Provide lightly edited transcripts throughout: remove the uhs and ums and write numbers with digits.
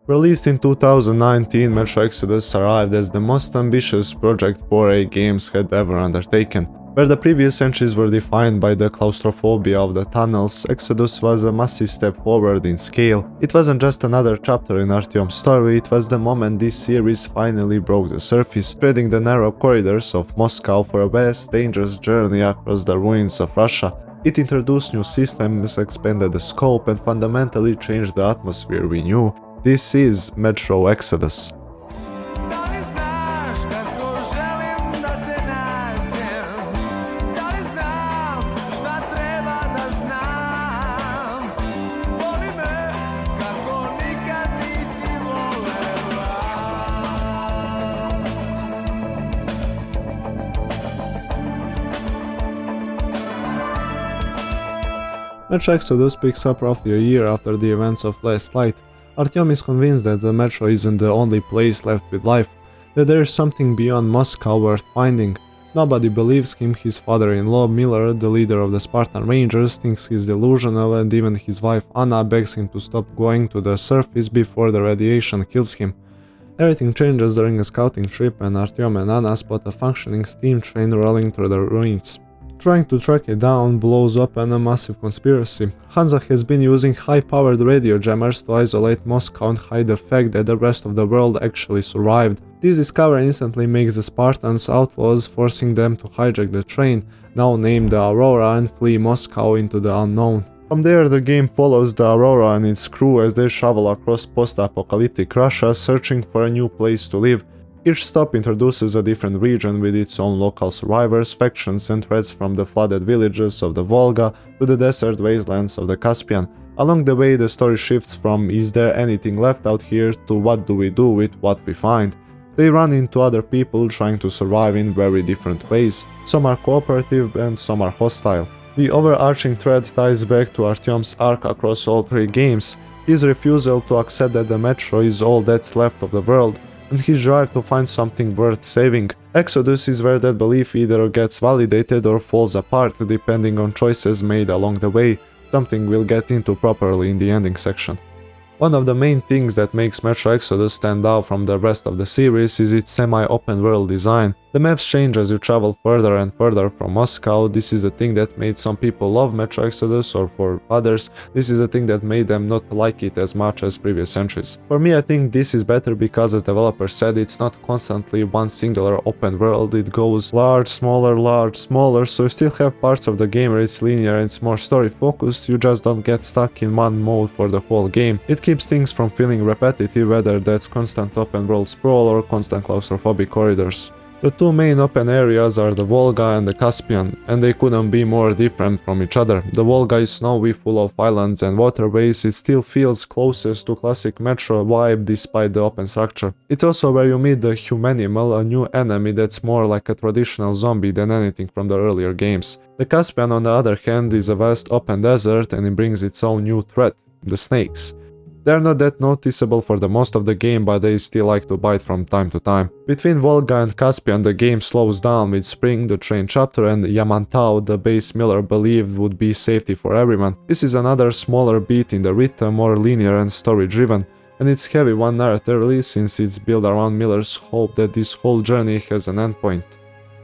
Released in 2019, Metro Exodus arrived as the most ambitious project 4A games had ever undertaken. Where the previous entries were defined by the claustrophobia of the tunnels, Exodus was a massive step forward in scale. It wasn't just another chapter in Artyom's story, it was the moment this series finally broke the surface, treading the narrow corridors of Moscow for a vast, dangerous journey across the ruins of Russia. It introduced new systems, expanded the scope, and fundamentally changed the atmosphere we knew. This is Metro Exodus. Metro Exodus picks up roughly a year after the events of Last Light. Artyom is convinced that the Metro isn't the only place left with life, that there is something beyond Moscow worth finding. Nobody believes him, his father-in-law Miller, the leader of the Spartan Rangers, thinks he's delusional, and even his wife Anna begs him to stop going to the surface before the radiation kills him. Everything changes during a scouting trip, and Artyom and Anna spot a functioning steam train rolling through the ruins. Trying to track it down blows open a massive conspiracy. Hansa has been using high-powered radio jammers to isolate Moscow and hide the fact that the rest of the world actually survived. This discovery instantly makes the Spartans outlaws, forcing them to hijack the train, now named the Aurora, and flee Moscow into the unknown. From there, the game follows the Aurora and its crew as they travel across post-apocalyptic Russia, searching for a new place to live. Each stop introduces a different region with its own local survivors, factions, and threats, from the flooded villages of the Volga to the desert wastelands of the Caspian. Along the way, the story shifts from "is there anything left out here" to "what do we do with what we find?" They run into other people trying to survive in very different ways. Some are cooperative and some are hostile. The overarching thread ties back to Artyom's arc across all three games: his refusal to accept that the Metro is all that's left of the world, and his drive to find something worth saving. Exodus is where that belief either gets validated or falls apart depending on choices made along the way, something we'll get into properly in the ending section. One of the main things that makes Metro Exodus stand out from the rest of the series is its semi-open world design. The maps change as you travel further and further from Moscow. This is the thing that made some people love Metro Exodus, or for others, this is the thing that made them not like it as much as previous entries. For me, I think this is better because, as developers said, it's not constantly one singular open world, it goes large, smaller, so you still have parts of the game where it's linear and it's more story focused, you just don't get stuck in one mode for the whole game. It keeps things from feeling repetitive, whether that's constant open world sprawl or constant claustrophobic corridors. The two main open areas are the Volga and the Caspian, and they couldn't be more different from each other. The Volga is snowy, full of islands and waterways. It still feels closest to classic Metro vibe despite the open structure. It's also where you meet the Humanimal, a new enemy that's more like a traditional zombie than anything from the earlier games. The Caspian, on the other hand, is a vast open desert, and it brings its own new threat: the snakes. They're not that noticeable for the most of the game, but they still like to bite from time to time. Between Volga and Caspian, the game slows down with Spring, the train chapter, and Yamantau, the base Miller believed would be safety for everyone. This is another smaller beat in the rhythm, more linear and story-driven, and it's heavy one narratively since it's built around Miller's hope that this whole journey has an endpoint.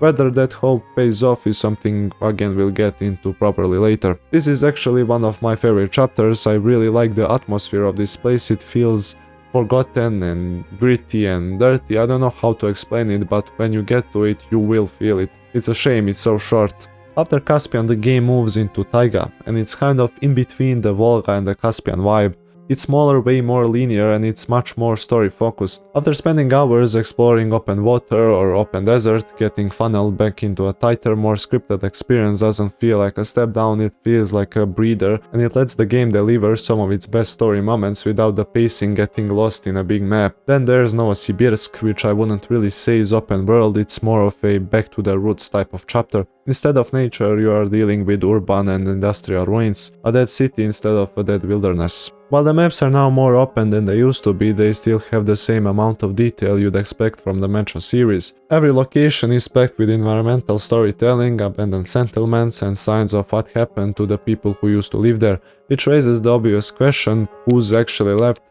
Whether that hope pays off is something again we'll get into properly later. This is actually one of my favorite chapters. I really like the atmosphere of this place. It feels forgotten and gritty and dirty. I don't know how to explain it, but when you get to it, you will feel it. It's a shame it's so short. After Caspian, the game moves into Taiga, and it's kind of in between the Volga and the Caspian vibe. It's smaller, way more linear, and it's much more story focused. After spending hours exploring open water or open desert, getting funneled back into a tighter, more scripted experience doesn't feel like a step down, it feels like a breather, and it lets the game deliver some of its best story moments without the pacing getting lost in a big map. Then there's Novosibirsk, which I wouldn't really say is open world, it's more of a back to the roots type of chapter. Instead of nature, you are dealing with urban and industrial ruins, a dead city instead of a dead wilderness. While the maps are now more open than they used to be, they still have the same amount of detail you'd expect from the Metro series. Every location is packed with environmental storytelling, abandoned settlements, and signs of what happened to the people who used to live there, which raises the obvious question: who's actually left?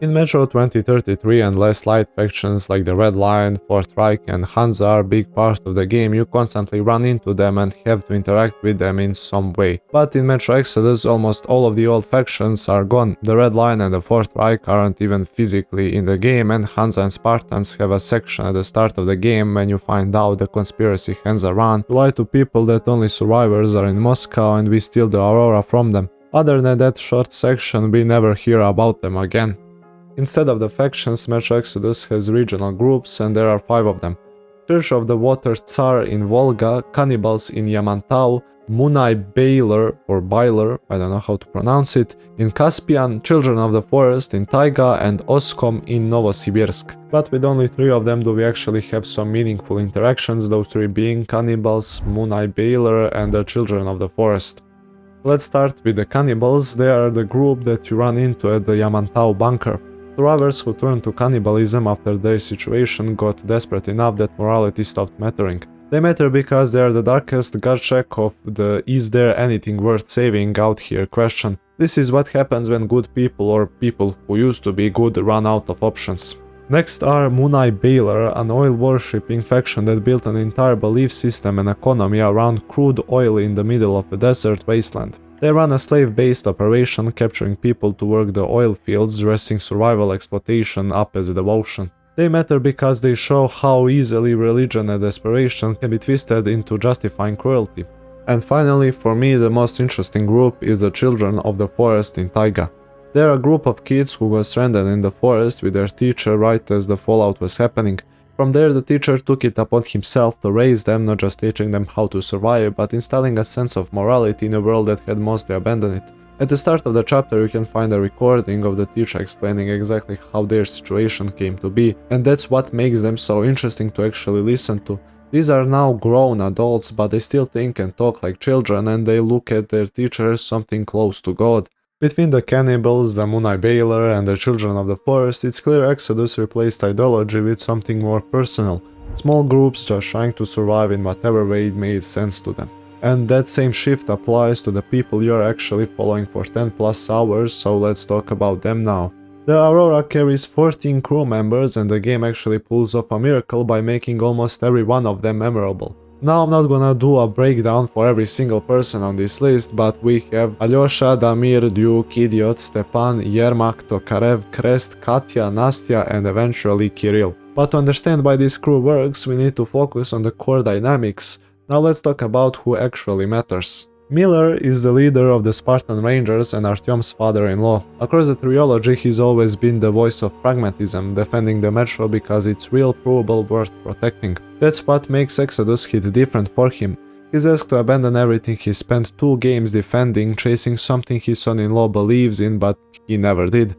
In Metro 2033 and Last Light, factions like the Red Line, Fourth Reich and Hansa are a big part of the game. You constantly run into them and have to interact with them in some way. But in Metro Exodus almost all of the old factions are gone. The Red Line and the Fourth Reich aren't even physically in the game, and Hansa and Spartans have a section at the start of the game when you find out the conspiracy Hansa run to lie to people that only survivors are in Moscow and we steal the Aurora from them. Other than that short section, we never hear about them again. Instead of the factions, Metro Exodus has regional groups, and there are 5 of them. Church of the Water Tsar in Volga, Cannibals in Yamantau, Munai Bailer or Bailer, I don't know how to pronounce it, in Caspian, Children of the Forest in Taiga, and Oskom in Novosibirsk. But with only 3 of them do we actually have some meaningful interactions, those 3 being Cannibals, Munai Bailer and the Children of the Forest. Let's start with the Cannibals. They are the group that you run into at the Yamantau bunker. Survivors who turned to cannibalism after their situation got desperate enough that morality stopped mattering. They matter because they are the darkest gut check of the "is there anything worth saving out here" question. This is what happens when good people, or people who used to be good, run out of options. Next are Munai Bailer, an oil-worshipping faction that built an entire belief system and economy around crude oil in the middle of a desert wasteland. They run a slave-based operation, capturing people to work the oil fields, dressing survival exploitation up as a devotion. They matter because they show how easily religion and desperation can be twisted into justifying cruelty. And finally, for me, the most interesting group is the Children of the Forest in Taiga. They are a group of kids who got stranded in the forest with their teacher right as the fallout was happening. From there, the teacher took it upon himself to raise them, not just teaching them how to survive, but instilling a sense of morality in a world that had mostly abandoned it. At the start of the chapter, you can find a recording of the teacher explaining exactly how their situation came to be, and that's what makes them so interesting to actually listen to. These are now grown adults, but they still think and talk like children, and they look at their teacher as something close to God. Between the Cannibals, the Munai Bailer and the Children of the Forest, it's clear Exodus replaced ideology with something more personal. Small groups just trying to survive in whatever way it made sense to them. And that same shift applies to the people you're actually following for 10+ hours, so let's talk about them now. The Aurora carries 14 crew members, and the game actually pulls off a miracle by making almost every one of them memorable. Now I'm not gonna do a breakdown for every single person on this list, but we have Alyosha, Damir, Duke, Idiot, Stepan, Yermak, Tokarev, Krest, Katya, Nastya and eventually Kirill. But to understand why this crew works, we need to focus on the core dynamics. Now let's talk about who actually matters. Miller is the leader of the Spartan Rangers and Artyom's father-in-law. Across the trilogy, he's always been the voice of pragmatism, defending the Metro because it's real provable worth protecting. That's what makes Exodus hit different for him. He's asked to abandon everything he spent 2 games defending, chasing something his son-in-law believes in, but he never did.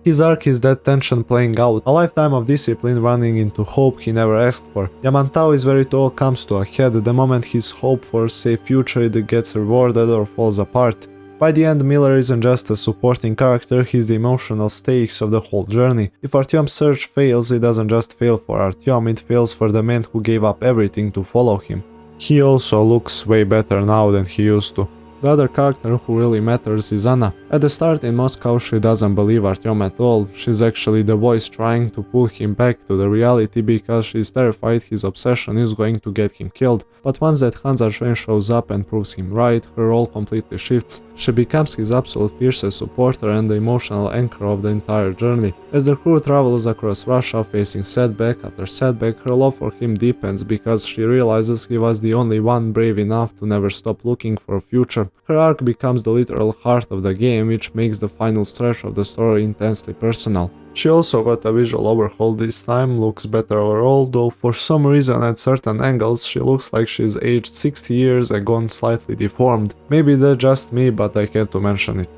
His arc is that tension playing out, a lifetime of discipline running into hope he never asked for. Yamantau is where it all comes to a head. The moment his hope for a safe future either gets rewarded or falls apart. By the end, Miller isn't just a supporting character, he's the emotional stakes of the whole journey. If Artyom's search fails, it doesn't just fail for Artyom, it fails for the man who gave up everything to follow him. He also looks way better now than he used to. The other character who really matters is Anna. At the start in Moscow, she doesn't believe Artyom at all. She's actually the voice trying to pull him back to the reality because she's terrified his obsession is going to get him killed. But once that Hansa train shows up and proves him right, her role completely shifts. She becomes his absolute fiercest supporter and the emotional anchor of the entire journey. As the crew travels across Russia facing setback after setback, her love for him deepens because she realizes he was the only one brave enough to never stop looking for a future. Her arc becomes the literal heart of the game, which makes the final stretch of the story intensely personal. She also got a visual overhaul this time, looks better overall, though for some reason at certain angles she looks like she's aged 60 years and gone slightly deformed. Maybe that's just me, but I had to mention it.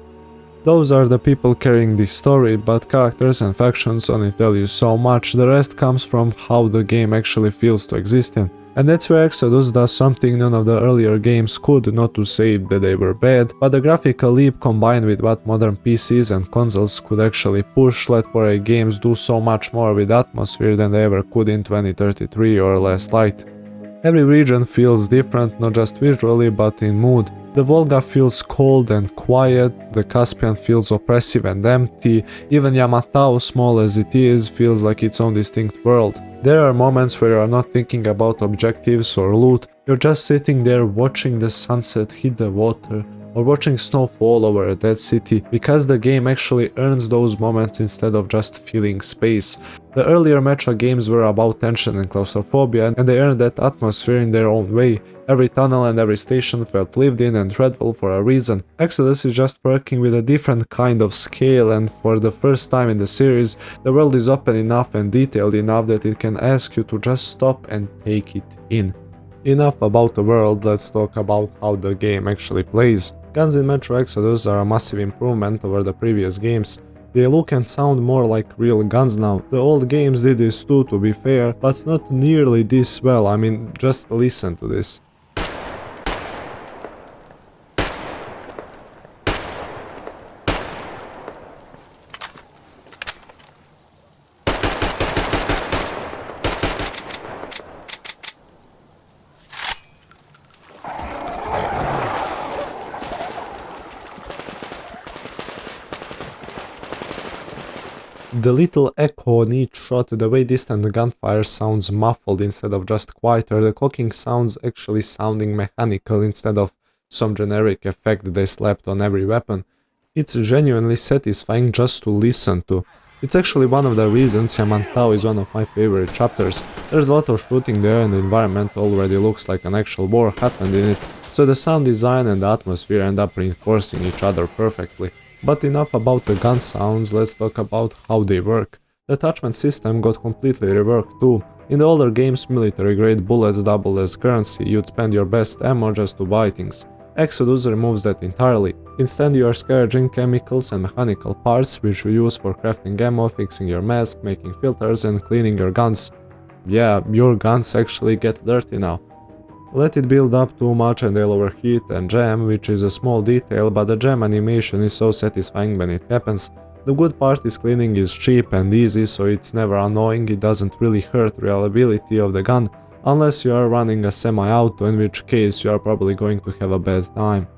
Those are the people carrying this story, but characters and factions only tell you so much, the rest comes from how the game actually feels to exist in. And that's where Exodus does something none of the earlier games could, not to say that they were bad, but the graphical leap combined with what modern PCs and consoles could actually push let 4A games do so much more with atmosphere than they ever could in 2033 or Last Light. Every region feels different, not just visually but in mood. The Volga feels cold and quiet, the Caspian feels oppressive and empty, even Yamantau, small as it is, feels like its own distinct world. There are moments where you are not thinking about objectives or loot, you're just sitting there watching the sunset hit the water, or watching snow fall over a dead city, because the game actually earns those moments instead of just filling space. The earlier Metro games were about tension and claustrophobia, and they earned that atmosphere in their own way. Every tunnel and every station felt lived in and dreadful for a reason. Exodus is just working with a different kind of scale, and for the first time in the series, the world is open enough and detailed enough that it can ask you to just stop and take it in. Enough about the world, let's talk about how the game actually plays. Guns in Metro Exodus are a massive improvement over the previous games. They look and sound more like real guns now. The old games did this too, to be fair, but not nearly this well. I mean, just listen to this. The little echo on each shot, the way distant gunfire sounds muffled instead of just quieter, the cocking sounds actually sounding mechanical instead of some generic effect they slapped on every weapon. It's genuinely satisfying just to listen to. It's actually one of the reasons Yamantau is one of my favorite chapters. There's a lot of shooting there and the environment already looks like an actual war happened in it, so the sound design and the atmosphere end up reinforcing each other perfectly. But enough about the gun sounds, let's talk about how they work. The attachment system got completely reworked too. In the older games, military grade bullets doubled as currency, you'd spend your best ammo just to buy things. Exodus removes that entirely. Instead, you are scavenging chemicals and mechanical parts which you use for crafting ammo, fixing your mask, making filters and cleaning your guns. Yeah, your guns actually get dirty now. Let it build up too much and they'll overheat and jam, which is a small detail, but the jam animation is so satisfying when it happens. The good part is cleaning is cheap and easy, so it's never annoying, it doesn't really hurt reliability of the gun, unless you are running a semi-auto, in which case you are probably going to have a bad time.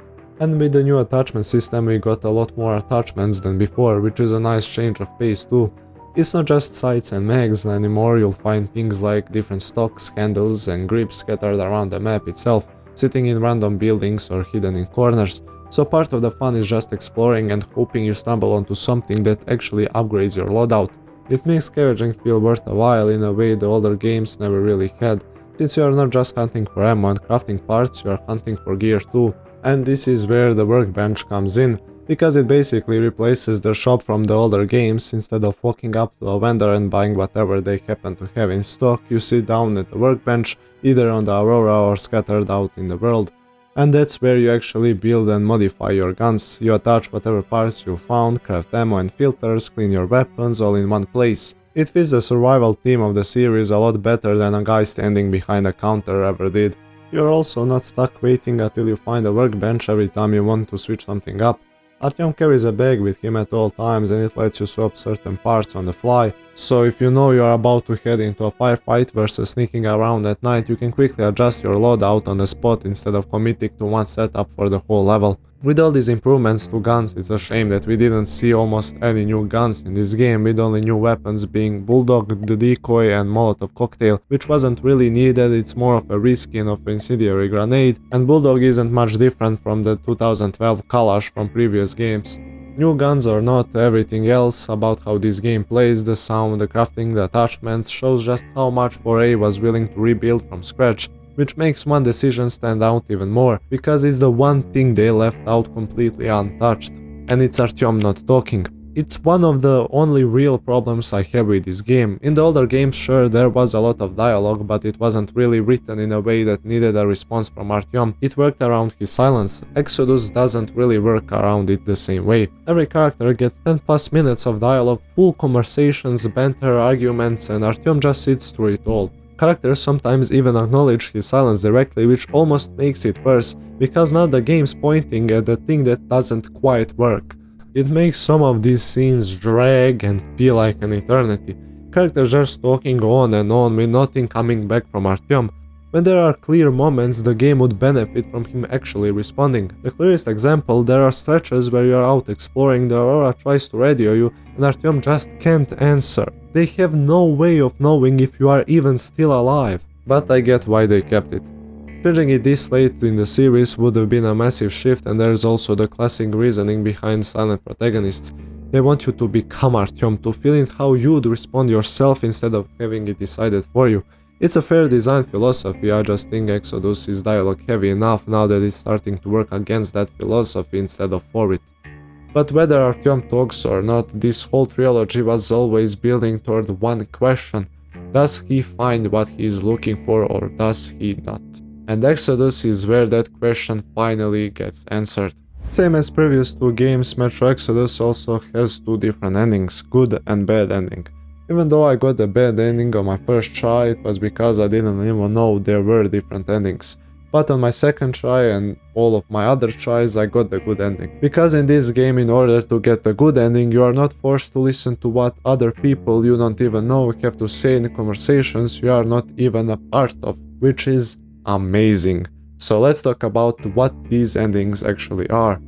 And with the new attachment system we got a lot more attachments than before, which is a nice change of pace too. It's not just sights and mags anymore, you'll find things like different stocks, handles and grips scattered around the map itself, sitting in random buildings or hidden in corners, so part of the fun is just exploring and hoping you stumble onto something that actually upgrades your loadout. It makes scavenging feel worth a while in a way the older games never really had, since you are not just hunting for ammo and crafting parts, you are hunting for gear too. And this is where the workbench comes in, because it basically replaces the shop from the older games. Instead of walking up to a vendor and buying whatever they happen to have in stock, you sit down at the workbench, either on the Aurora or scattered out in the world. And that's where you actually build and modify your guns. You attach whatever parts you found, craft ammo and filters, clean your weapons all in one place. It fits the survival theme of the series a lot better than a guy standing behind a counter ever did. You're also not stuck waiting until you find a workbench every time you want to switch something up. Artyom carries a bag with him at all times and it lets you swap certain parts on the fly, so if you know you are about to head into a firefight versus sneaking around at night, you can quickly adjust your loadout on the spot instead of committing to one setup for the whole level. With all these improvements to guns, it's a shame that we didn't see almost any new guns in this game, with only new weapons being Bulldog, the Decoy and Molotov Cocktail, which wasn't really needed. It's more of a reskin of Incendiary Grenade, and Bulldog isn't much different from the 2012 Kalash from previous games. New guns or not, everything else about how this game plays, the sound, the crafting, the attachments, shows just how much 4A was willing to rebuild from scratch, which makes one decision stand out even more, because it's the one thing they left out completely untouched. And it's Artyom not talking. It's one of the only real problems I have with this game. In the older games, sure, there was a lot of dialogue, but it wasn't really written in a way that needed a response from Artyom. It worked around his silence. Exodus doesn't really work around it the same way. Every character gets 10 plus minutes of dialogue, full conversations, banter, arguments, and Artyom just sits through it all. Characters sometimes even acknowledge his silence directly, which almost makes it worse, because now the game's pointing at the thing that doesn't quite work. It makes some of these scenes drag and feel like an eternity. Characters just talking on and on with nothing coming back from Artyom. When there are clear moments, the game would benefit from him actually responding. The clearest example, there are stretches where you are out exploring, the Aurora tries to radio you, and Artyom just can't answer. They have no way of knowing if you are even still alive. But I get why they kept it. Changing it this late in the series would have been a massive shift, and there's also the classic reasoning behind silent protagonists. They want you to become Artyom, to feel it how you'd respond yourself instead of having it decided for you. It's a fair design philosophy, I just think Exodus is dialogue heavy enough now that it's starting to work against that philosophy instead of for it. But whether Artyom talks or not, this whole trilogy was always building toward one question: does he find what he is looking for or does he not? And Exodus is where that question finally gets answered. Same as previous two games, Metro Exodus also has two different endings, good and bad ending. Even though I got the bad ending on my first try, it was because I didn't even know there were different endings. But on my second try and all of my other tries, I got the good ending. Because in this game, in order to get the good ending, you are not forced to listen to what other people you don't even know have to say in conversations you are not even a part of, which is amazing. So let's talk about what these endings actually are.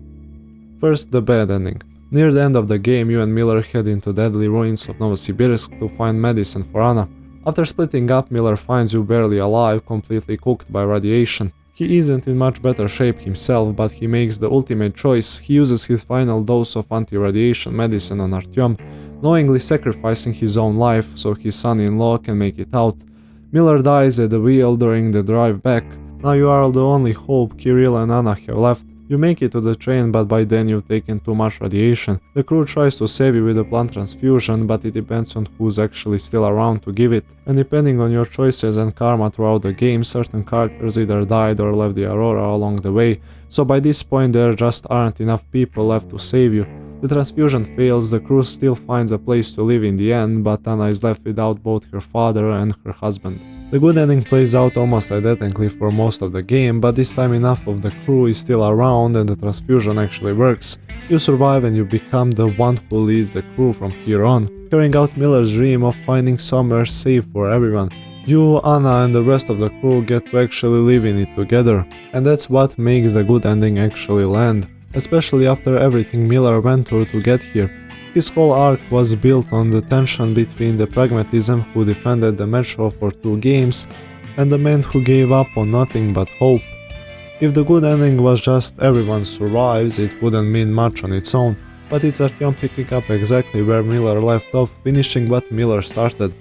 First, the bad ending. Near the end of the game, you and Miller head into deadly ruins of Novosibirsk to find medicine for Anna. After splitting up, Miller finds you barely alive, completely cooked by radiation. He isn't in much better shape himself, but he makes the ultimate choice. He uses his final dose of anti-radiation medicine on Artyom, knowingly sacrificing his own life so his son-in-law can make it out. Miller dies at the wheel during the drive back. Now you are the only hope Kirill and Anna have left. You make it to the train, but by then you've taken too much radiation. The crew tries to save you with a blood transfusion, but it depends on who's actually still around to give it. And depending on your choices and karma throughout the game, certain characters either died or left the Aurora along the way, so by this point there just aren't enough people left to save you. The transfusion fails, the crew still finds a place to live in the end, but Anna is left without both her father and her husband. The good ending plays out almost identically for most of the game, but this time enough of the crew is still around and the transfusion actually works. You survive and you become the one who leads the crew from here on, carrying out Miller's dream of finding somewhere safe for everyone. You, Anna and the rest of the crew get to actually live in it together, and that's what makes the good ending actually land, especially after everything Miller went through to get here. His whole arc was built on the tension between the pragmatism who defended the Metro for 2 games and the man who gave up on nothing but hope. If the good ending was just everyone survives, it wouldn't mean much on its own, but it's Artyom picking up exactly where Miller left off, finishing what Miller started.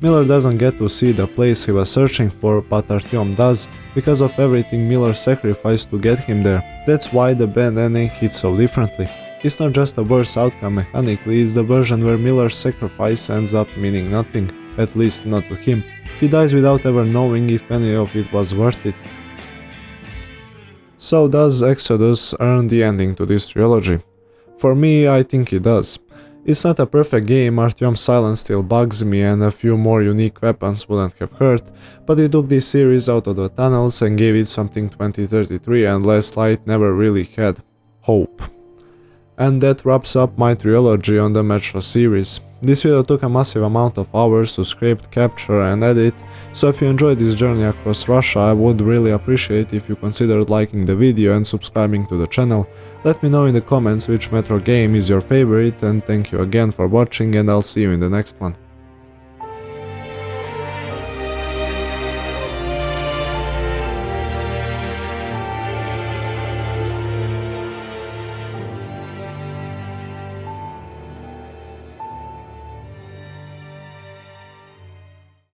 Miller doesn't get to see the place he was searching for, but Artyom does, because of everything Miller sacrificed to get him there. That's why the bad ending hits so differently. It's not just a worse outcome mechanically, it's the version where Miller's sacrifice ends up meaning nothing, at least not to him. He dies without ever knowing if any of it was worth it. So does Exodus earn the ending to this trilogy? For me, I think it does. It's not a perfect game, Artyom's silence still bugs me and a few more unique weapons wouldn't have hurt, but it took this series out of the tunnels and gave it something 2033 and Last Light never really had: hope. And that wraps up my trilogy on the Metro series. This video took a massive amount of hours to script, capture and edit, so if you enjoyed this journey across Russia, I would really appreciate if you considered liking the video and subscribing to the channel. Let me know in the comments which Metro game is your favorite, and thank you again for watching, and I'll see you in the next one.